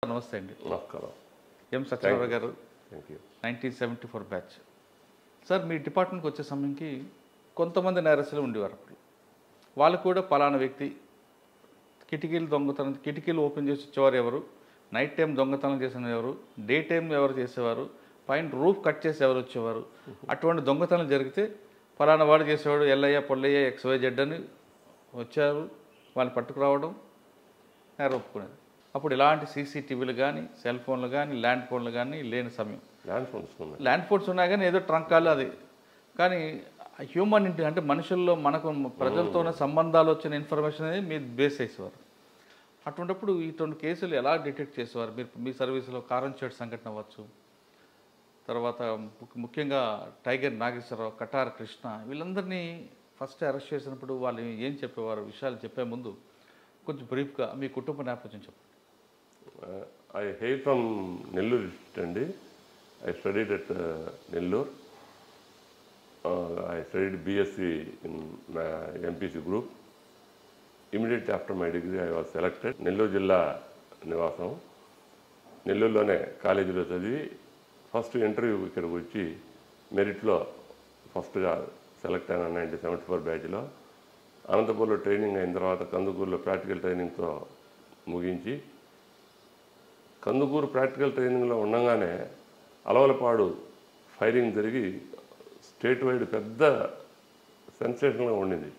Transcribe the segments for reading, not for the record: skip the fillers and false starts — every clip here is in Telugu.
నమస్తే అండి. నమస్కారం. ఎం సత్యనారాయణ గారు థ్యాంక్ యూ. 1974 బ్యాచ్. సార్ మీ డిపార్ట్మెంట్కి వచ్చే సమయంకి కొంతమంది నేరస్తులు ఉండేవారు అప్పుడు. వాళ్ళు కూడా పలానా వ్యక్తి కిటికీలు ఓపెన్ చేసి వచ్చేవారు ఎవరు, నైట్ టైం దొంగతనం చేసిన ఎవరు, డే టైం ఎవరు చేసేవారు, పైన రూఫ్ కట్ చేసి ఎవరు వచ్చేవారు, అటువంటి దొంగతనం జరిగితే పలానా వాడు చేసేవాడు, ఎల్లయ్య పొల్లయ్య XYZ అని వచ్చారు, వాళ్ళని పట్టుకురావడం నేరం ఒప్పుకునేది. అప్పుడు ఇలాంటి సీసీటీవీలు కానీ, సెల్ ఫోన్లు కానీ, ల్యాండ్ ఫోన్లు కానీ లేని సమయం. ల్యాండ్ ఫోన్స్ ఉన్నాయి కానీ ఏదో ట్రంకాలు అది. కానీ హ్యూమన్ అంటే మనుషుల్లో మనకు ప్రజలతోనే సంబంధాలు వచ్చిన ఇన్ఫర్మేషన్ అనేది మీరు బేస్ చేసేవారు. అటువంటిప్పుడు ఇటువంటి కేసులు ఎలా డిటెక్ట్ చేసేవారు మీరు? మీ సర్వీసులో కారంచేడు సంఘటన అవ్వచ్చు, తర్వాత ముఖ్యంగా టైగర్ నాగేశ్వరరావు, కటార్ కృష్ణ, వీళ్ళందరినీ ఫస్ట్ అరెస్ట్ చేసినప్పుడు వాళ్ళు ఏం చెప్పేవారు? విషయాలు చెప్పే ముందు కొంచెం బ్రీఫ్గా మీ కుటుంబ నేపథ్యం చెప్పండి. I hail from Nellore district అండి. I studied at Nellore. I studied BSc in MPC group. Immediately after my degree I was selected. Nellore జిల్లా నివాసం. నెల్లూరులోనే కాలేజీలో చదివి ఫస్ట్ ఇంటర్వ్యూ ఇక్కడికి వచ్చి మెరిట్లో ఫస్ట్గా సెలెక్ట్ అయిన 1974 బ్యాచ్లో. అనంతపూర్లో ట్రైనింగ్ అయిన తర్వాత కందుకూరులో ప్రాక్టికల్ ట్రైనింగ్తో ముగించి, కందుకూరు ప్రాక్టికల్ ట్రైనింగ్లో ఉండగానే అలవలపాడు ఫైరింగ్ జరిగి స్టేట్ వైడ్ పెద్ద సెన్సేషన్గా ఉండింది.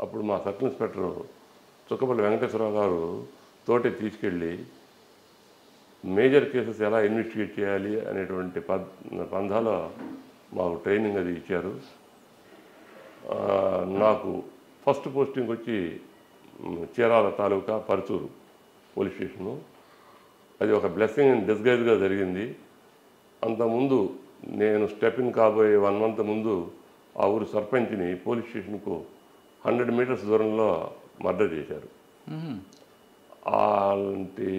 అప్పుడు మా సబ్ ఇన్స్పెక్టర్ చుక్కపల్లి వెంకటేశ్వరరావు గారు తోటి తీసుకెళ్ళి మేజర్ కేసెస్ ఎలా ఇన్వెస్టిగేట్ చేయాలి అనేటువంటి పంధాలో మాకు ట్రైనింగ్ అది ఇచ్చారు. నాకు ఫస్ట్ పోస్టింగ్ వచ్చి చీరాల తాలూకా పరుచూరు పోలీస్ స్టేషను. అది ఒక బ్లెస్సింగ్ ఇన్ డిస్గైజ్గా జరిగింది. అంతకుముందు నేను స్టెప్ ఇన్ కాబోయే 1 month ముందు ఆ ఊరు సర్పంచ్ని పోలీస్ స్టేషన్కు 100 meters దూరంలో మర్డర్ చేశారు. అలాంటి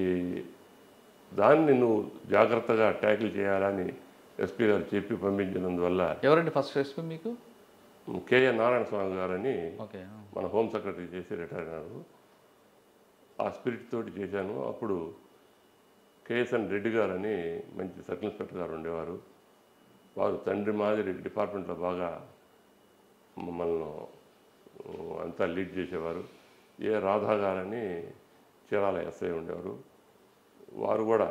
దాన్ని నువ్వు జాగ్రత్తగా ట్యాకిల్ చేయాలని ఎస్పీ గారు చెప్పి పంపించినందువల్ల. ఎవరండి ఫస్ట్ ఎస్పీ మీకు? కేఏ నారాయణ స్వామి గారని ఓకే, మన హోమ్ సెక్రటరీ చేసి రిటైర్ అయినారు. ఆ స్పిరిట్ తోటి చేశాను. అప్పుడు కేఎస్ఎన్ రెడ్డి గారని మంచి సబ్ ఇన్స్పెక్టర్ గారు ఉండేవారు. వారు తండ్రి మాదిరి డిపార్ట్మెంట్లో బాగా మమ్మల్ని అంతా లీడ్ చేసేవారు. ఏ రాధా గారని చీరాల ఎస్ఐ ఉండేవారు. వారు కూడా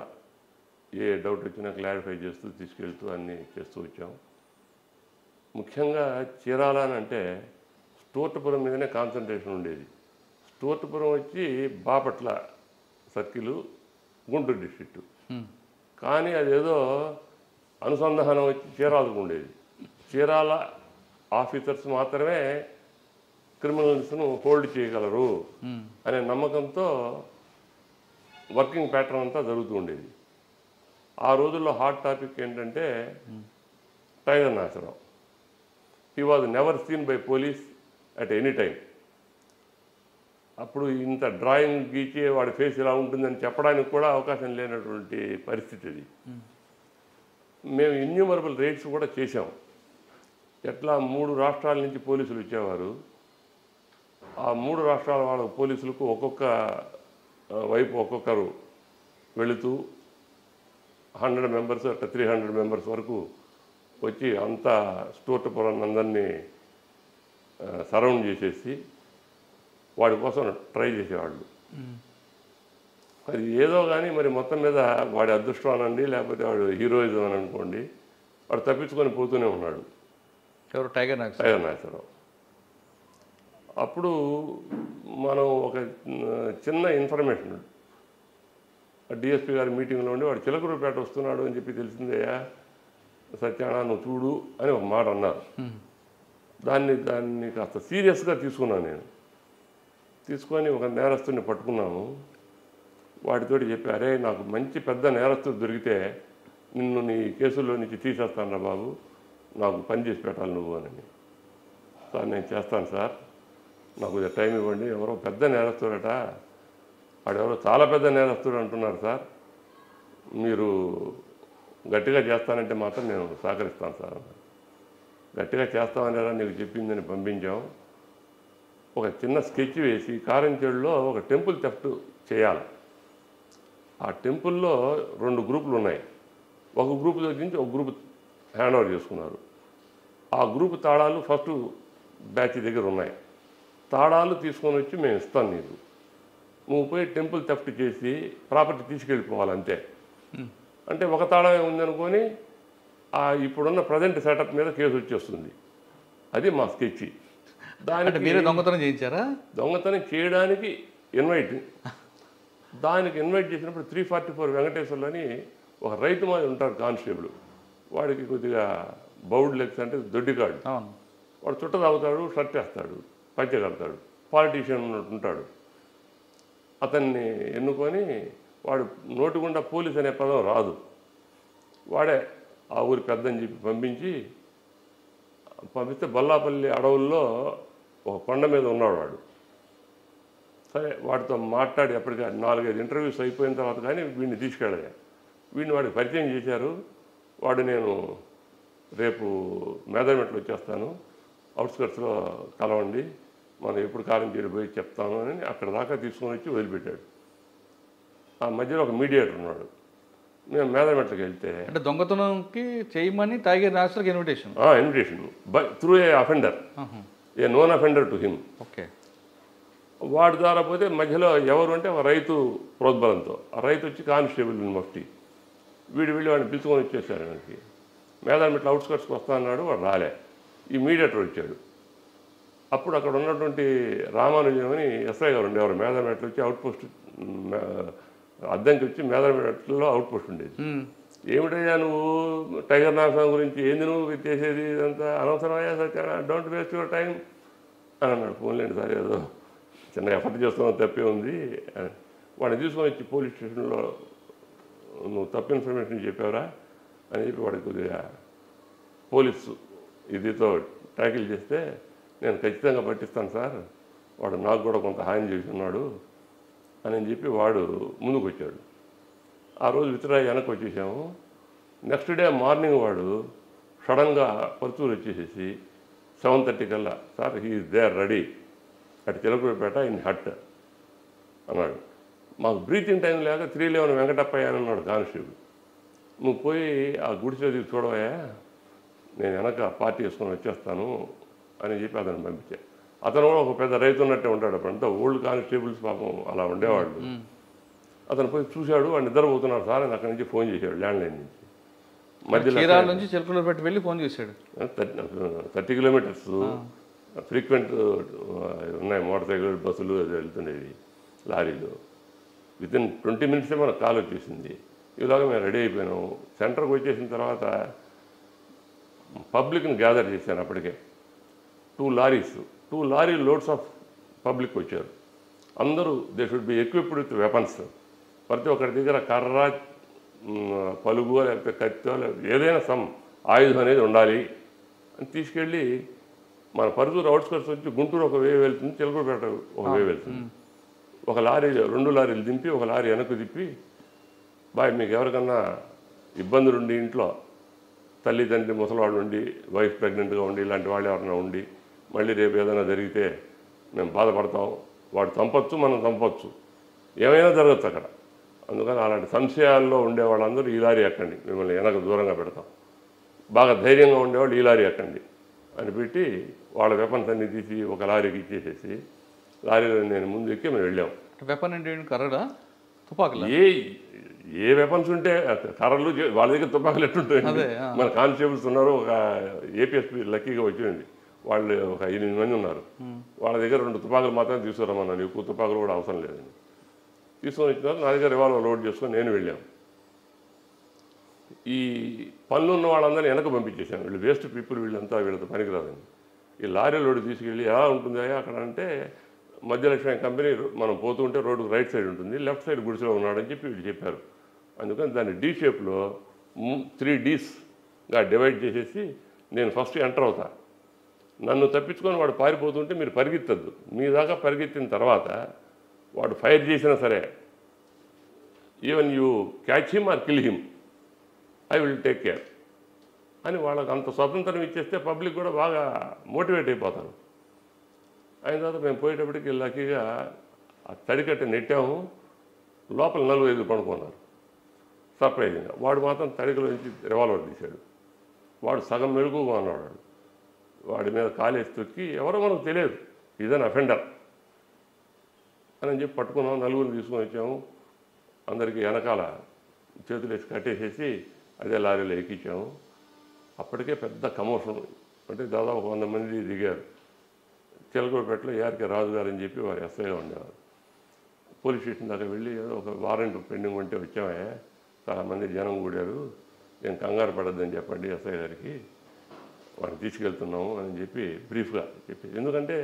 ఏ డౌట్ వచ్చినా క్లారిఫై చేస్తూ తీసుకెళ్తూ అన్నీ చేస్తూ వచ్చాం. ముఖ్యంగా చీరాల అని అంటే స్టోర్పురం మీదనే కాన్సన్ట్రేషన్ ఉండేది. స్టోర్పురం వచ్చి బాపట్ల సర్కిలు, గుంటూరు డిస్ట్రిక్టు. కానీ అదేదో అనుసంధానం వచ్చి చీరాలకు ఉండేది. చీరాల ఆఫీసర్స్ మాత్రమే క్రిమినల్స్ను హోల్డ్ చేయగలరు అనే నమ్మకంతో వర్కింగ్ ప్యాటర్న్ అంతా జరుగుతూ ఉండేది. ఆ రోజుల్లో హాట్ టాపిక్ ఏంటంటే Tiger Nageswara Rao. He was never seen by police at any time. అప్పుడు ఇంత డ్రాయింగ్ గీచి వాడి ఫేస్ ఇలా ఉంటుందని చెప్పడానికి కూడా అవకాశం లేనటువంటి పరిస్థితి అది. మేము ఇన్యూమరబుల్ రేట్స్ కూడా చేసాం. ఎట్లా 3 రాష్ట్రాల నుంచి పోలీసులు వచ్చేవారు. ఆ 3 రాష్ట్రాల వాళ్ళ పోలీసులకు ఒక్కొక్క వైపు ఒక్కొక్కరు వెళుతూ 100 members అట్లా 300 members వరకు వచ్చి అంతా స్టోర్పురం అందరినీ సరౌండ్ చేసేసి వాడి కోసం ట్రై చేసేవాళ్ళు. అది ఏదో కానీ మరి మొత్తం మీద వాడి అదృష్టం అనండి, లేకపోతే వాడు హీరోయిజం అని అనుకోండి, వాడు తప్పించుకొని పోతూనే ఉన్నాడు. ఎవరు? టైగర్ నాగేశ్వరరావు. అప్పుడు మనం ఒక చిన్న ఇన్ఫర్మేషన్ డిఎస్పీ గారి మీటింగ్లో ఉండి వాడు చిలకలూరుపేట వస్తున్నాడు అని చెప్పి తెలిసిందయ్యా సత్యానా నువ్వు చూడు అని ఒక మాట అన్నారు. దాన్ని కాస్త సీరియస్గా తీసుకున్నాను నేను. తీసుకొని ఒక నేరస్తుడిని పట్టుకున్నాము. వాడితోటి చెప్పి, అరే నాకు మంచి పెద్ద నేరస్తుడు దొరికితే నిన్ను నీ కేసుల్లో నుంచి తీసేస్తాను రా బాబు, నాకు పని చేసి పెట్టాలి నువ్వు అని. సార్ నేను చేస్తాను సార్, నాకు టైం ఇవ్వండి. ఎవరో పెద్ద నేరస్తుడట, వాడెవరో చాలా పెద్ద నేరస్తుడు అంటున్నారు సార్, మీరు గట్టిగా చేస్తానంటే మాత్రం నేను సహకరిస్తాను సార్. గట్టిగా చేస్తామనేరా నీకు చెప్పిందని పంపించాం. ఒక చిన్న స్కెచ్ వేసి కారంచేడులో ఒక టెంపుల్ థెఫ్ట్ చేయాలి. ఆ టెంపుల్లో 2 గ్రూపులు ఉన్నాయి. ఒక గ్రూప్ దగ్గర నుంచి ఒక గ్రూప్ హ్యాండ్ ఓవర్ చేసుకున్నారు. ఆ గ్రూప్ తాళాలు ఫస్ట్ బ్యాచ్ దగ్గర ఉన్నాయి. తాళాలు తీసుకొని వచ్చి మేము ఇస్తాం నీకు, నువ్వు పోయి టెంపుల్ థెఫ్ట్ చేసి ప్రాపర్టీ తీసుకెళ్ళిపోవాలంతే. అంటే ఒక తాళమే ఉందనుకొని ఇప్పుడున్న ప్రజెంట్ సెటప్ మీద కేసు వచ్చేస్తుంది. అది మా స్కెచ్. దానికి మీరే దొంగతనం చేయించారా? దొంగతనం చేయడానికి ఇన్వైట్. దానికి ఇన్వైట్ చేసినప్పుడు 344 వెంకటేశ్వర్లు అని ఒక రైతు మాది ఉంటారు కానిస్టేబుల్. వాడికి కొద్దిగా బౌడ్ లెగ్స్ అంటే దొడ్డికాడు. వాడు చుట్ట తాగుతాడు, షర్ట్ వేస్తాడు, పంచె కడతాడు, పాలిటీషియన్ ఉంటాడు. అతన్ని ఎన్నుకొని వాడు నోటి గుండా పోలీస్ అనే పదం రాదు, వాడే ఆ ఊరి పెద్దని చెప్పి పంపిస్తే బల్లాపల్లి అడవుల్లో ఒక కొండ మీద ఉన్నాడు వాడు. సరే వాడితో మాట్లాడి ఎప్పటికీ 4-5 ఇంటర్వ్యూస్ అయిపోయిన తర్వాత కానీ వీడిని తీసుకెళ్ళగా వీడిని వాడికి పరిచయం చేశారు. వాడు నేను రేపు మేదరమెట్లు వచ్చేస్తాను, అవుట్స్కట్స్లో కలవండి, మనం ఎప్పుడు కాలం చేరి పోయి చెప్తాను అని అక్కడ దాకా తీసుకొని వచ్చి వదిలిపెట్టాడు. ఆ మధ్యలో ఒక మీడియేటర్ ఉన్నాడు. మేము మేదరమెట్లకి వెళ్తే అంటే దొంగతనంకి చేయమని టైగర్ నాగేశ్వరకి invitation by through a offender, a known offender to him. Okay. వాడి ద్వారా పోతే మధ్యలో ఎవరు అంటే ఒక రైతు ప్రోద్బలంతో ఆ రైతు వచ్చి కానిస్టేబుల్ మఫ్టీ వీడు వెళ్ళి వాడిని పిలుచుకొని వచ్చేసాడు. ఆయనకి మేదరమెట్ల అవుట్స్కట్స్కి వస్తా అన్నాడు, వాడు రాలే. ఈ మీడియేటర్ వచ్చాడు. అప్పుడు అక్కడ ఉన్నటువంటి రామానుజం అని ఎస్ఐ గారు ఉండేవారు. మేదరమెట్లు వచ్చి అవుట్ పోస్ట్ అద్దంకి వచ్చి మేదరమెట్లలో అవుట్ పోస్ట్ ఉండేది. ఏమిటయ్యా నువ్వు టైగర్ నాగస్వామి గురించి ఏంది నువ్వు చేసేది, ఇదంతా అనవసరమయ్యా సత్యనా, డోంట్ వేస్ట్ యువర్ టైం అని అన్నాడు. ఫోన్లేండి సార్, ఏదో చిన్న ఎఫర్ట్ చేస్తున్నావు, తప్పే ఉంది. వాడిని తీసుకొని వచ్చి పోలీస్ స్టేషన్లో నువ్వు తప్పు ఇన్ఫర్మేషన్ చెప్పావురా అని చెప్పి వాడికి కొద్దిగా పోలీసు ఇదితో ట్యాకిల్ చేస్తే, నేను ఖచ్చితంగా పట్టిస్తాను సార్, వాడు నాకు కూడా కొంత హాని చేసి ఉన్నాడు అని చెప్పి వాడు ముందుకు వచ్చాడు. ఆ రోజు విత్డ్రా వెనక్కి వచ్చేసాము. నెక్స్ట్ డే మార్నింగ్ వాడు సడన్గా పరుచూరు వచ్చేసేసి 7:30 కల్లా, sir he is there ready అటు చిలకూరుపేట ఇన్ హట్ అన్నాడు. మాకు బ్రీతింగ్ టైం లేక 311 వెంకటప్పయ్య అని అన్నాడు కానిస్టేబుల్. నువ్వు పోయి ఆ గుడిసె దిగి చూడవయ్యా, నేను వెనక పార్టీ వేసుకొని వచ్చేస్తాను అని చెప్పి అతను పంపించా. అతను కూడా ఒక పెద్ద రైతు ఉన్నట్టే ఉంటాడు. అప్పుడంతా ఓల్డ్ కానిస్టేబుల్స్ పాపం అలా ఉండేవాళ్ళు. అతను పోయి చూశాడు, వాడు నిద్రపోతున్నాడు సార్ అని అక్కడి నుంచి ఫోన్ చేశాడు ల్యాండ్లైన్ నుంచి. మధ్యలో నుంచి చిలకలూరుపేట వెళ్ళి ఫోన్ చేశాడు. 30 కిలోమీటర్స్ ఫ్రీక్వెంట్ ఉన్నాయి, మోటార్ సైకిల్ బస్సులు అది వెళ్తుండేవి, లారీలు. వితిన్ 20 మినిట్సే మనకు కాల్ వచ్చేసింది. ఇలాగ మేము రెడీ అయిపోయినాము. సెంటర్కి వచ్చేసిన తర్వాత పబ్లిక్ని గ్యాదర్ చేశాను. అప్పటికే 2 లారీ లోడ్స్ ఆఫ్ పబ్లిక్ వచ్చారు. అందరూ they should be equipped with weapons. ప్రతి ఒక్కరి దగ్గర కర్ర, పలుగు, లేకపోతే కత్తి, ఏదైనా ఆయుధం అనేది ఉండాలి అని తీసుకెళ్ళి మన పరుచూరు అవుట్స్కట్స్ వచ్చి గుంటూరు ఒక వే వెళ్తుంది, చిలకూరుపేట ఒక వే వెళ్తుంది. ఒక లారీ 2 లారీలు దింపి ఒక లారీ వెనక్కి తిప్పి, బాయ్ మీకు ఎవరికన్నా ఇబ్బందులు ఉండి ఇంట్లో తల్లిదండ్రి ముసలివాడు ఉండి, వైఫ్ ప్రెగ్నెంట్గా ఉండి, ఇలాంటి వాళ్ళు ఎవరైనా ఉండి మళ్ళీ రేపు ఏదైనా జరిగితే మేము బాధపడతాం, వాడు చంపొచ్చు, మనం చంపొచ్చు, ఏమైనా జరగచ్చు అక్కడ. అందుకని అలాంటి సంశయాల్లో ఉండే వాళ్ళందరూ ఈ లారీ ఎక్కండి, మిమ్మల్ని వెనక దూరంగా పెడతాం, బాగా ధైర్యంగా ఉండేవాళ్ళు ఈ లారీ ఎక్కండి అని పెట్టి వాళ్ళ వెపన్స్ అన్ని తీసి ఒక లారీకి ఇచ్చేసేసి లారీలో నేను ముందు ఎక్కి మేము వెళ్ళాం. వెపన్ అంటే కర్రడా, తుపాకులు? ఏ వెపన్స్ ఉంటే కర్రలు, వాళ్ళ దగ్గర తుపాకులు ఎట్టుంటాయి. మన కానిస్టేబుల్స్ ఉన్నారు, ఒక ఏపీఎస్పీ లక్కీగా వచ్చింది, వాళ్ళు ఒక 8 మంది ఉన్నారు. వాళ్ళ దగ్గర 2 తుపాకులు మాత్రమే తీసుకురమ్మన్నాను, ఎక్కువ తుపాకులు కూడా అవసరం లేదని. తీసుకొని వచ్చిన తర్వాత నా దగ్గర రివాల్వర్ లోడ్ చేసుకొని నేను వెళ్ళాం. ఈ పనులు ఉన్న వాళ్ళందరినీ వెనక పంపించేశాను. వీళ్ళు వేస్ట్ పీపుల్, వీళ్ళంతా వీళ్ళతో పనికిరాదని. ఈ లారీ లోడ్ తీసుకెళ్ళి ఎలా ఉంటుంది అక్కడ అంటే, మధ్యలక్ష్మి కంపెనీ మనం పోతూ ఉంటే రోడ్డుకు రైట్ సైడ్ ఉంటుంది, లెఫ్ట్ సైడ్ గుడిసెలో ఉన్నాడని చెప్పి వీళ్ళు చెప్పారు. అందుకని దాన్ని డీ షేప్లో 3 డీస్గా డివైడ్ చేసేసి నేను ఫస్ట్ ఎంటర్ అవుతా. నన్ను తప్పించుకొని వాడు పారిపోతుంటే మీరు పరిగెత్తద్దు, మీ దాకా పరిగెత్తిన తర్వాత వాడు ఫైర్ చేసినా సరే, even you catch him or kill him, I will take care అని వాళ్ళకి అంత స్వతంత్రం ఇచ్చేస్తే పబ్లిక్ కూడా బాగా మోటివేట్ అయిపోతారు. అయిన తర్వాత మేము పోయేటప్పటికి లక్కీగా ఆ తడికట్ట నెట్టాము. లోపల 4-5 పడుకున్నారు. సర్ప్రైజింగ్గా వాడు మాత్రం తడికలో నుంచి రివాల్వర్ తీశాడు. వాడు సగం మెలుగుగా ఉన్నాడు. వాడి మీద కాలేసి తొక్కి ఎవరో మనకు తెలియదు, ఇదని అఫెండర్ అని చెప్పి పట్టుకున్నాం. 4 తీసుకొని వచ్చాము. అందరికీ వెనకాల చేతులు వేసి కట్టేసేసి అదే లారీలో ఎక్కించాము. అప్పటికే పెద్ద కమోషన్, అంటే దాదాపు 100 మంది దిగారు. చిలకూరుపేటలో ఏఆర్కే రాజు గారు అని చెప్పి వారు ఎస్ఐగా ఉండేవారు. పోలీస్ స్టేషన్ దాకా వెళ్ళి ఏదో ఒక వారెంట్ పెండింగ్ ఉంటే వచ్చామే, చాలా మంది జనం కూడారు, నేను కంగారు పడద్దని చెప్పండి ఎస్ఐ గారికి, వాడిని తీసుకెళ్తున్నాము అని చెప్పి బ్రీఫ్గా చెప్పి, ఎందుకంటే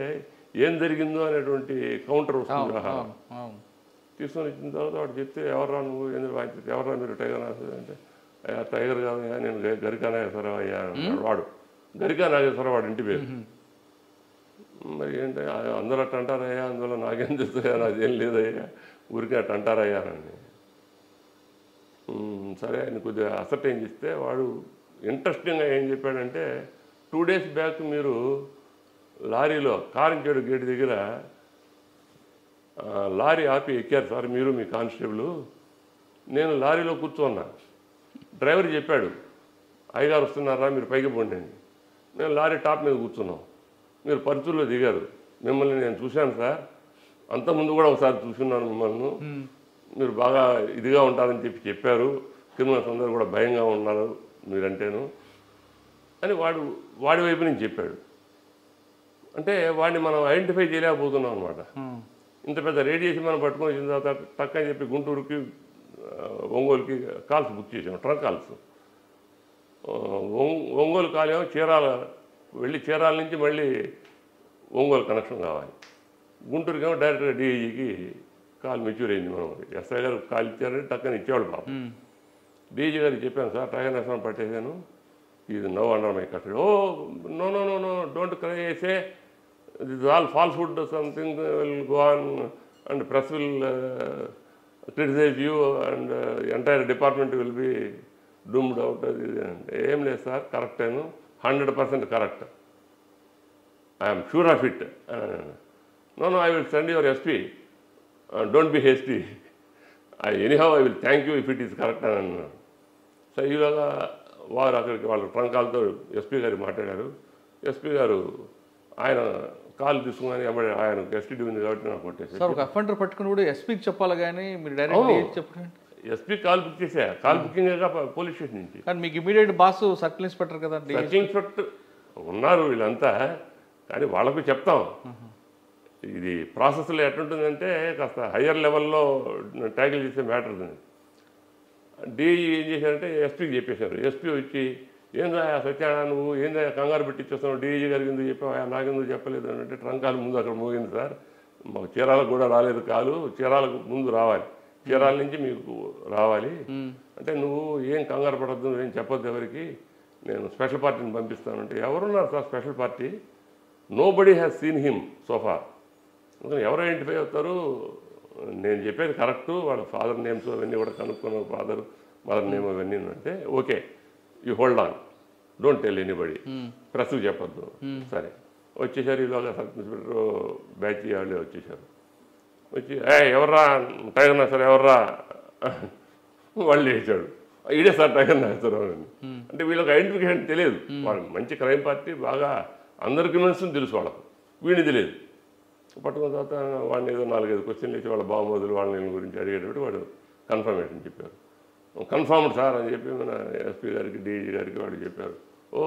ఏం జరిగిందో అనేటువంటి కౌంటర్ వస్తుంది. తీసుకొని వచ్చిన తర్వాత వాడు చెప్తే ఎవర్రా నువ్వు, ఎవర్రా మీరు టైగర్ నాగేశ్వరరావు అంటే, అయ్యా టైగర్ కాదయ్యా నేను గరికా నాగేశ్వరరావు అయ్యా అన్నాడు. వాడు గరికా నాగేశ్వరరావు వాడు ఇంటి పేరు. మరి ఏంటి అందరూ అట్ట అంటారయ్యా, అందులో నాకేం తెలుస్తాయా, నాదేం లేదయ్యా, ఊరికే అట్ట అంటారయ్యా అని. సరే ఆయన కొద్దిగా అసర్టైన్ చేస్తే వాడు ఇంట్రెస్టింగ్గా ఏం చెప్పాడంటే, 2 days బ్యాక్ మీరు లారీలో కారంచేడు గేట్ దగ్గర లారీ ఆపి ఎక్కారు సార్ మీరు మీ కానిస్టేబుల్, నేను లారీలో కూర్చోన్నా, డ్రైవర్ చెప్పాడు అయ్యగారు వస్తున్నారా మీరు పైకి పోండి అని. నేను లారీ టాప్ మీద కూర్చున్నాం, మీరు పరుచుల్లో దిగారు, మిమ్మల్ని నేను చూశాను సార్, అంతకుముందు కూడా ఒకసారి చూస్తున్నాను మిమ్మల్ని, మీరు బాగా ఇదిగా ఉంటారని చెప్పారు, క్రిమినల్స్ అందరూ కూడా భయంగా ఉన్నారు మీరంటేను అని వాడి వైపు నుంచి చెప్పాడు. అంటే వాడిని మనం ఐడెంటిఫై చేయలేకపోతున్నాం అనమాట. ఇంత పెద్ద రేడియేషన్ మనం పట్టుకొని వచ్చిన తర్వాత టక్ అని చెప్పి గుంటూరుకి ఒంగోలుకి కాల్స్ బుక్ చేసాం, ట్రక్ కాల్స్. ఒంగోలు కాలేమో చీరాల వెళ్ళి చీరాల నుంచి మళ్ళీ ఒంగోలు కనెక్షన్ కావాలి. గుంటూరుకేమో డైరెక్ట్గా డిఐజీకి కాల్ మెచ్యూర్ అయింది. మనం ఎస్ఐ గారు కాల్ ఇచ్చారని టక్కని ఇచ్చేవాడు పాపం. డిఐజీ గారికి చెప్పాను సార్ టైగర్ నేషనల్ పట్టేశాను, ఇది no under my custody. O no no no no don't cry say this is all falsehood something will go on and press will criticise you and entire department will be doomed out. ఏం లేదు సార్ కరెక్టేను, 100% correct, I'm sure of it. No no I will send your SP, don't be hasty, anyhow I will thank you if it is correct అని అన్నాడు. సో ఈలోగా వారు అక్కడికి వాళ్ళ ట్రంకాలతో ఎస్పీ గారు మాట్లాడారు. ఎస్పీ గారు ఆయన కాల్ తీసుకుని ఆయన ఎస్పీ ఉంది కాబట్టి నాకు కొట్టేసి అఫెండర్ పట్టుకుని కూడా ఎస్పీకి చెప్పాలి కానీ మీరు డైరెక్ట్ చెప్పండి. ఎస్పీ కాల్ బుక్ చేసా, కాల్ బుకింగ్ పోలీస్ స్టేషన్ నుంచి. కానీ మీకు ఇమీడియట్ బాస్ సర్కిల్ ఇన్స్పెక్టర్ కదా, సర్కిల్ ఇన్స్పెక్టర్ ఉన్నారు వీళ్ళంతా, కానీ వాళ్ళకు చెప్తాం ఇది ప్రాసెస్లో ఎట్లుంటుందంటే కాస్త హయ్యర్ లెవెల్లో ట్యాకిల్ చేసే మ్యాటర్. డిఐ ఏం చేశారంటే ఎస్పీకి చెప్పేశారు. ఎస్పీ వచ్చి ఏందా సత్యనారాయణ నువ్వు ఏందా కంగారు పెట్టిచ్చేస్తున్నావు, డిఐజీ గారికి ఎందుకు చెప్పావు, నాకెందుకు చెప్పలేదు అంటే ట్రంకాలు ముందు అక్కడ మోగింది సార్, మాకు చీరాలకు కూడా రాలేదు కాలు, చీరాలకు ముందు రావాలి, చీరాల నుంచి మీకు రావాలి అంటే నువ్వు ఏం కంగారు పడద్దు, ఏం చెప్పొద్దు ఎవరికి, నేను స్పెషల్ పార్టీని పంపిస్తానంటే ఎవరున్నారు sir special party, nobody has seen him so far. ఎవరు ఐడెంటిఫై అవుతారు, నేను చెప్పేది కరెక్టు, వాళ్ళ ఫాదర్ నేమ్స్ అవన్నీ కూడా కనుక్కున్నాను, ఫాదర్ మదర్ నేమ్ అవన్నీ అంటే okay you hold on don't tell anybody, ప్రెస్కి చెప్పొద్దు. సరే వచ్చేసారు, ఈలోగా సబ్ ఇన్స్పెక్టర్ బ్యాచ్ వాళ్ళే వచ్చేసారు. వచ్చి ఎవర్రా టైగర్ నాగేశ్వరరావు ఎవర్రా వాళ్ళు వేసాడు, ఈడే సార్ టైగర్ నాగేశ్వరరావు అని. అంటే వీళ్ళకి ఐడెంటిఫికేషన్ తెలియదు, వాళ్ళకి మంచి క్రైమ్ పార్టీ బాగా అందరి క్రిమినల్స్ తెలుసు, వాళ్ళకు వీడిని తెలియదు. పట్టుకున్న తర్వాత వాడిని ఏదో 4-5 క్వశ్చన్లు వేసి వాళ్ళ బావమోదులు వాళ్ళని గురించి అడిగేటప్పుడు వాడు కన్ఫర్మేషన్ చెప్పారు. కన్ఫర్మ్డ్ సార్ అని చెప్పి మన ఎస్పీ గారికి డిఐజీ గారికి వాడు చెప్పారు. ఓ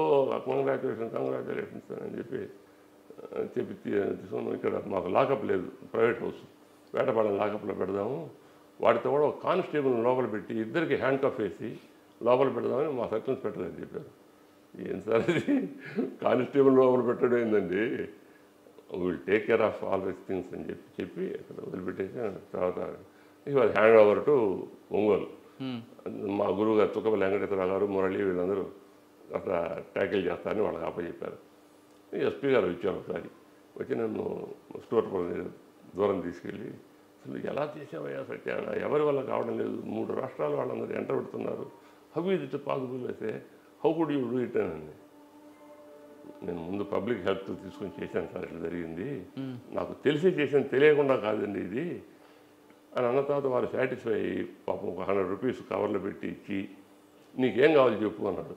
కంగ్రాచులేషన్స్ అని చెప్పి తీసుకున్నాం. ఇక్కడ మాకు లాకప్ లేదు, ప్రైవేట్ హౌస్, వేటపాలెం లాకప్లో పెడదాము, వాటితో కూడా ఒక కానిస్టేబుల్ లోపల పెట్టి ఇద్దరికి హ్యాండ్ కఫ్ వేసి లోపల పెడదామని మా సర్కిల్ ఇన్స్పెక్టర్ గారు చెప్పారు. ఏం సార్ అది కానిస్టేబుల్ లోపల పెట్టడం ఏందండి, will take care of all these things అని చెప్పి అక్కడ వదిలిపెట్టేసి తర్వాత ఈ was hand over to Ongole. మా గురువు గారు తుక్కపల్లి వెంకటేశ్వరరావు గారు, మురళి వీళ్ళందరూ అట్లా ట్యాకిల్ చేస్తారని వాళ్ళకి అప్పచెప్పారు. ఎస్పీ గారు వచ్చారు ఒకసారి, వచ్చి నన్ను స్టోర్ దూరం తీసుకెళ్ళి అసలు ఎలా చేసావయ్యా సత్యాన, ఎవరి వల్ల కావడం లేదు, 3 రాష్ట్రాలు వాళ్ళందరూ ఎంటర్ పెడుతున్నారు, హౌ ఈజ్ ఇట్ పాసిబుల్ అయితే how could you do it అని. నేను ముందు పబ్లిక్ హెల్త్ తీసుకొని చేశాను సార్, ఇట్లా జరిగింది, నాకు తెలిసి చేశాను, తెలియకుండా కాదండి ఇది, అని అన్న తర్వాత వారు సాటిస్ఫై అయ్యి పాపం ఒక 100 రూపీస్ కవర్లో పెట్టి ఇచ్చి నీకేం కావాలి చెప్పు అన్నాడు.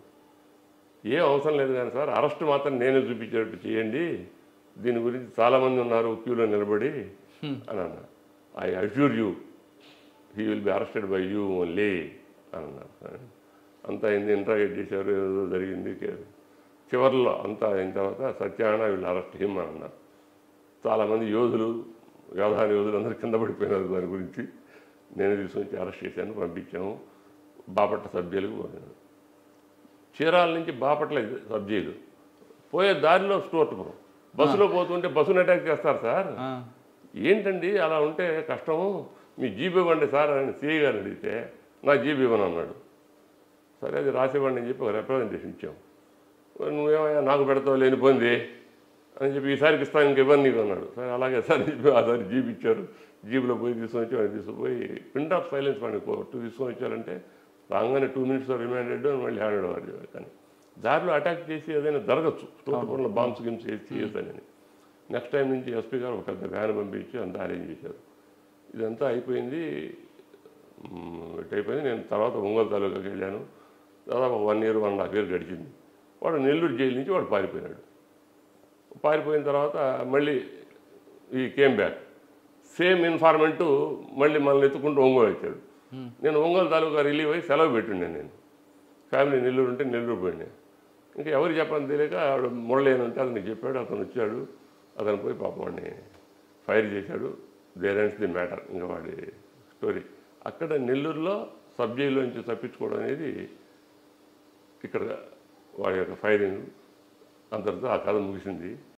ఏం అవసరం లేదు కానీ సార్ అరెస్ట్ మాత్రం నేనే చూపించేటట్టు చేయండి, దీని గురించి చాలామంది ఉన్నారు క్యూలో నిలబడి అని అన్నా. I assure you he will be arrested by you only అని అన్నారు. అంతా అయింది, ఇంట్రాగేట్ చేశారు, ఏదో జరిగింది. చివరిలో అంతా అయిన తర్వాత సత్యనారాయణ వీళ్ళు అరెస్ట్ హిమ్ అని అన్నారు. చాలామంది యోధులు అందరూ కింద పడిపోయినారు. దాని గురించి నేను తీసుకొచ్చి అరెస్ట్ చేశాను, పంపించాము. బాపట్ల సబ్ జైలుకు పోయాను. చీరాల నుంచి బాపట్ల సబ్ జైలు పోయే దారిలో స్టోర్పురం బస్సులో పోతుంటే బస్సును అటాక్ చేస్తారు సార్. ఏంటండి అలా ఉంటే కష్టము, మీ జీబీ ఇవ్వండి సార్ అని సిఐ గారిని అడిగితే నా జీబీ ఇవ్వను అన్నాడు. సరే అది రాసివ్వండి అని చెప్పి ఒక రిప్రజెంటేషన్ ఇచ్చాము. నువ్వేమయ్యా నాకు పెడతావు లేనిపోయింది అని చెప్పి ఈసారికి ఇస్తాను ఇంక ఇవ్వను నీకు అన్నాడు. సరే అలాగే సార్ అని చెప్పి ఆసారి జీబీ ఇచ్చారు. జీబీలో పోయి తీసుకొని వచ్చి వాడిని తీసుకుపోయి ప్రింట్ ఆఫ్ సైలెన్స్ వాడిని కోర్టు తీసుకొని వచ్చారంటే రాగానే 2 minutes రిమాండెడ్ అని మళ్ళీ హ్యాండ్ ఓవర్ చేయాలి. కానీ దారిలో అటాక్ చేసి ఏదైనా జరగచ్చు, స్టోర్లో బాంబ్స్ గిమ్స్ చేసి చేయొద్దని. నెక్స్ట్ టైం నుంచి ఎస్పీ గారు ఒక పెద్ద వ్యాన్ పంపించి అంతా అరేంజ్ చేశారు. ఇదంతా అయిపోయింది. నేను తర్వాత ఒంగోలు తాలూకాకి వెళ్ళాను. దాదాపు 1 year 1.5 years గడిచింది. వాడు నెల్లూరు జైలు నుంచి వాడు పారిపోయినాడు. పారిపోయిన తర్వాత మళ్ళీ ఈ కేమ్ బ్యాక్ సేమ్ ఇన్ఫార్మెంటు మళ్ళీ మనల్ని ఎత్తుకుంటూ ఒంగోలు వచ్చాడు. నేను ఒంగోలు తాలూకా రిలీవ్ అయ్యి సెలవు పెట్టుండే. నేను ఫ్యామిలీ నెల్లూరు ఉంటే నెల్లూరు పోయినా. ఇంకా ఎవరు చెప్పని తెలియక ఆవిడ మురళి అని ఉంటే అతనికి చెప్పాడు. అతను వచ్చాడు, అతను పోయి పాపం వాడిని ఫైర్ చేశాడు. There ends the matter. ఇంకా వాడి స్టోరీ అక్కడ నెల్లూరులో సబ్ జైల్లోంచి తప్పించుకోవడం అనేది ఇక్కడ వాడి యొక్క ఫైరింగ్ అంతటితో ఆ కథ ముగిసింది.